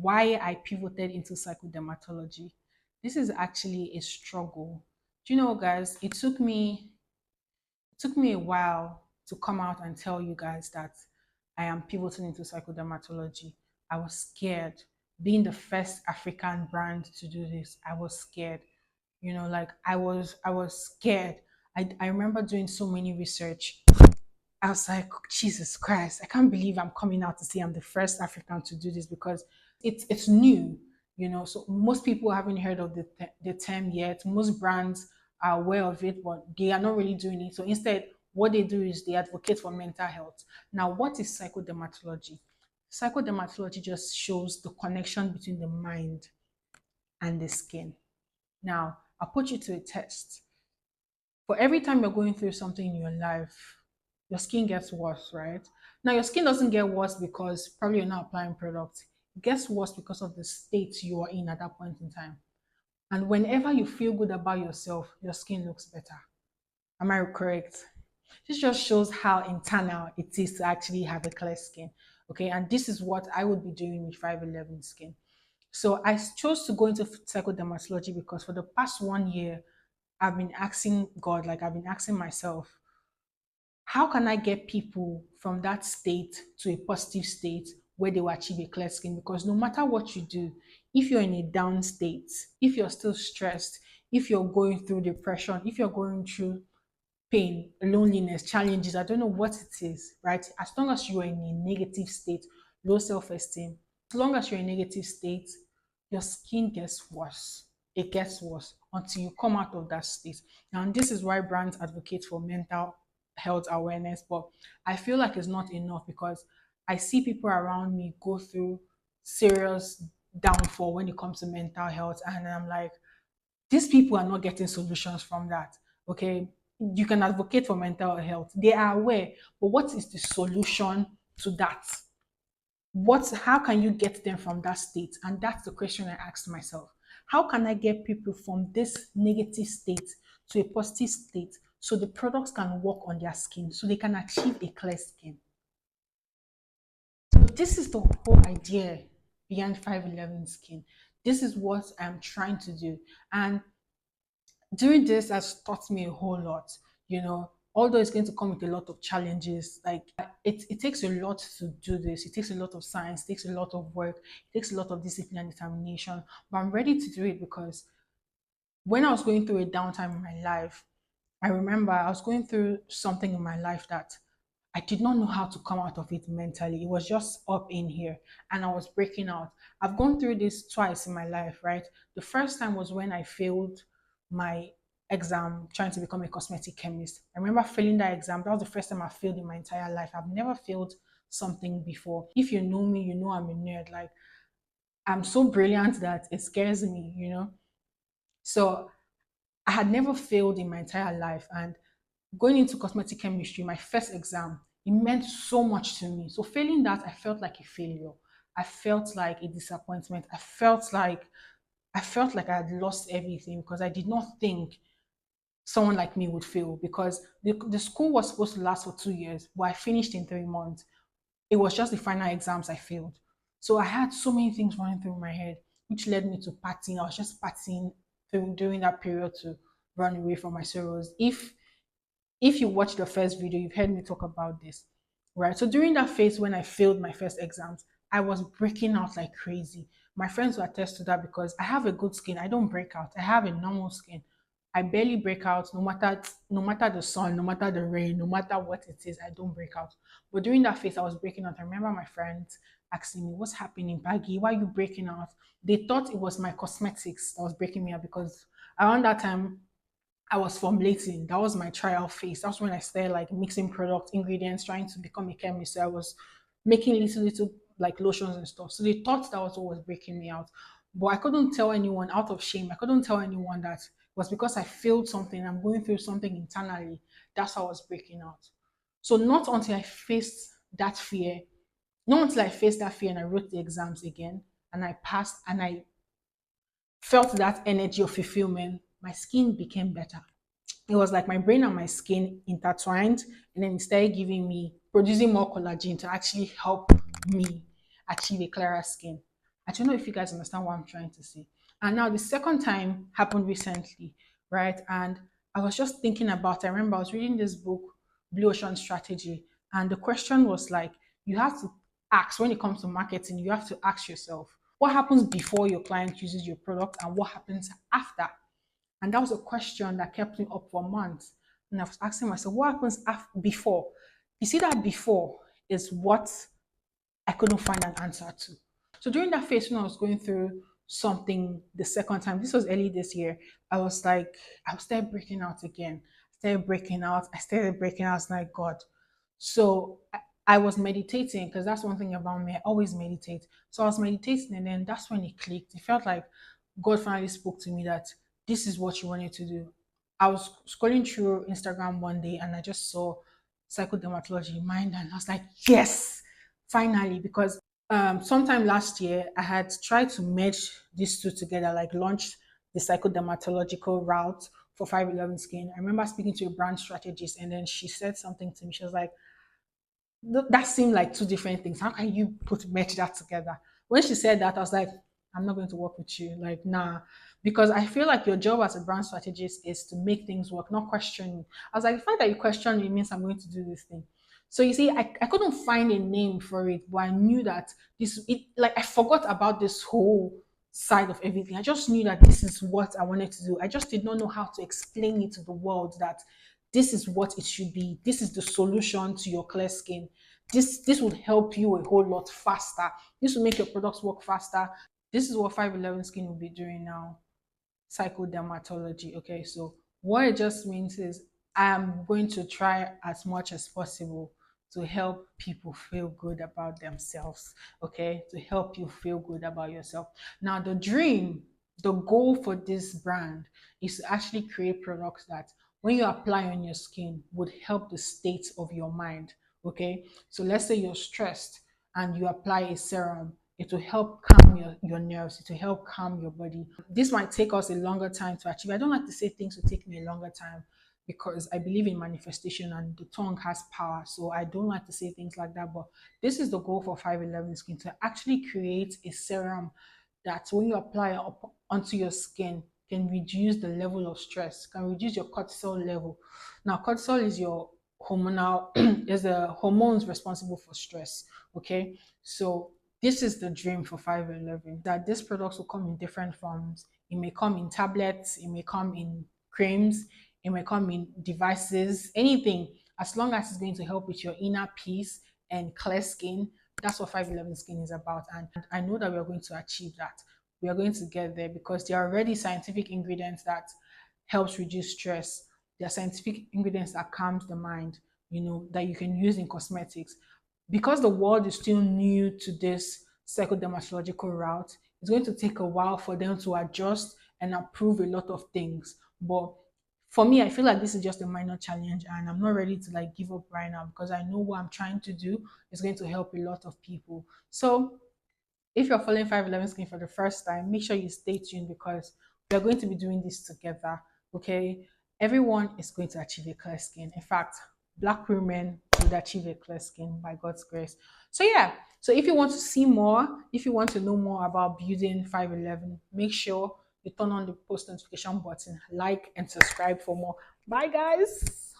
why I pivoted into psychodermatology. This is actually a struggle. Do you know, guys, it took me a while to come out and tell you guys that I am pivoting into psychodermatology. I was scared. Being the first African brand to do this, I was scared. Like I was scared. I remember doing so many research. I was like, Jesus Christ, I can't believe I'm coming out to say I'm the first African to do this because it's new, So most people haven't heard of the term yet. Most brands are aware of it, but they are not really doing it. So instead, what they do is they advocate for mental health. Now, what is psychodermatology? Psychodermatology just shows the connection between the mind and the skin. Now, I'll put you to a test. For every time you're going through something in your life, your skin gets worse, right? Now, your skin doesn't get worse because probably you're not applying products. It gets worse because of the state you are in at that point in time. And whenever you feel good about yourself, your skin looks better. Am I correct? This just shows how internal it is to actually have a clear skin. Okay, and this is what I would be doing with 511 skin. So I chose to go into psychodermatology because for the past 1 year, I've been asking God, like I've been asking myself, how can I get people from that state to a positive state where they will achieve a clear skin? Because no matter what you do, if you're in a down state, if you're still stressed, if you're going through depression, if you're going through pain, loneliness, challenges, I don't know what it is, right? As long as you are in a negative state, low self esteem, as long as you're in a negative state, your skin gets worse. It gets worse until you come out of that state. And this is why brands advocate for mental health awareness. But I feel like it's not enough because I see people around me go through serious downfall when it comes to mental health. And I'm like, these people are not getting solutions from that. Okay. You can advocate for mental health. They are aware, but what is the solution to that? How can you get them from that state? And that's the question I asked myself. How can I get people from this negative state to a positive state so the products can work on their skin so they can achieve a clear skin? So this is the whole idea behind 511 skin. This is what I'm trying to do. And doing this has taught me a whole lot, although it's going to come with a lot of challenges. Like it takes a lot to do this. It takes a lot of science, it takes a lot of work, it takes a lot of discipline and determination. But I'm ready to do it because when I was going through a downtime in my life, I remember I was going through something in my life that I did not know how to come out of it mentally. It was just up in here and I was breaking out. I've gone through this twice in my life, right? The first time was when I failed my exam trying to become a cosmetic chemist. I remember failing that exam. That was the first time I failed in my entire life. I've never failed something before. If you know me, you know I'm a nerd. Like I'm so brilliant that it scares me. So I had never failed in my entire life. And going into cosmetic chemistry, my first exam, it meant so much to me. So failing that, I felt like a failure. I felt like a disappointment. I felt like I had lost everything because I did not think someone like me would fail because the school was supposed to last for 2 years, but I finished in 3 months. It was just the final exams I failed. So I had so many things running through my head, which led me to partying. I was just partying during that period to run away from my sorrows. If you watch the first video, you've heard me talk about this, right? So during that phase when I failed my first exams, I was breaking out like crazy. My friends will attest to that because I have a good skin. I don't break out. I have a normal skin. I barely break out no matter the sun, no matter the rain, no matter what it is, I don't break out. But during that phase, I was breaking out. I remember my friends asking me, "What's happening, Baggy? Why are you breaking out?" They thought it was my cosmetics that was breaking me out because around that time I was formulating. That was my trial phase. That's when I started like mixing product ingredients, trying to become a chemist. So I was making little like lotions and stuff. So they thought that was what was breaking me out. But I couldn't tell anyone out of shame. I couldn't tell anyone that it was because I failed something. I'm going through something internally. That's how I was breaking out. So not until I faced that fear, not until I faced that fear and I wrote the exams again and I passed and I felt that energy of fulfillment, my skin became better. It was like my brain and my skin intertwined, and then it started giving me producing more collagen to actually help me achieve a clearer skin. I don't know if you guys understand what I'm trying to say. And now the second time happened recently, right? And I was just thinking about, I remember I was reading this book, Blue Ocean Strategy, and the question was like, you have to ask when it comes to marketing, you have to ask yourself, what happens before your client uses your product and what happens after? And that was a question that kept me up for months. And I was asking myself, what happens before? You see, that before is what I couldn't find an answer to. So during that phase when I was going through something the second time, this was early this year, I was like, I started breaking out again. I started breaking out. I was like, God. So I was meditating because that's one thing about me. I always meditate. So I was meditating and then that's when it clicked. It felt like God finally spoke to me that this is what you wanted to do. I was scrolling through Instagram one day and I just saw psychodermatology mind and I was like, yes, finally, because sometime last year I had tried to merge these two together, like launch the psychodermatological route for 511 skin. I remember speaking to a brand strategist and then she said something to me. She was like, that seemed like two different things. How can you put match that together? When she said that, I was like, I'm not going to work with you. Like, nah. Because I feel like your job as a brand strategist is to make things work, not question you. I was like, the fact that you question me means I'm going to do this thing. So you see, I couldn't find a name for it, but I knew that like I forgot about this whole side of everything. I just knew that this is what I wanted to do. I just did not know how to explain it to the world that this is what it should be. This is the solution to your clear skin. This would help you a whole lot faster. This will make your products work faster. This is what 511 skin will be doing now. Psychodermatology. Okay, so what it just means is I'm going to try as much as possible to help people feel good about themselves. Okay, to help you feel good about yourself. Now, the goal for this brand is to actually create products that when you apply on your skin would help the state of your mind. Okay, so let's say you're stressed and you apply a serum, it will help calm your nerves, it will help calm your body. This might take us a longer time to achieve. I don't like to say things will take me a longer time because I believe in manifestation and the tongue has power. So I don't like to say things like that. But this is the goal for 511 Skin, to actually create a serum that when you apply up onto your skin can reduce the level of stress, can reduce your cortisol level. Now, cortisol is your hormonal is the hormones responsible for stress. Okay, so this is the dream for 511, that these products will come in different forms. It may come in tablets, it may come in creams, it may come in devices, anything, as long as it's going to help with your inner peace and clear skin. That's what 511 skin is about. And I know that we are going to achieve that. We are going to get there because there are already scientific ingredients that helps reduce stress. There are scientific ingredients that calms the mind, that you can use in cosmetics. Because the world is still new to this psychodermatological route, it's going to take a while for them to adjust and approve a lot of things. But for me, I feel like this is just a minor challenge and I'm not ready to like give up right now because I know what I'm trying to do is going to help a lot of people. So if you're following 511 Skin for the first time, make sure you stay tuned because we're going to be doing this together. Okay. Everyone is going to achieve a clear skin. In fact, black women would achieve a clear skin by God's grace. So yeah. So if you want to see more, if you want to know more about building 511, make sure you turn on the post notification button, like and subscribe for more. Bye guys.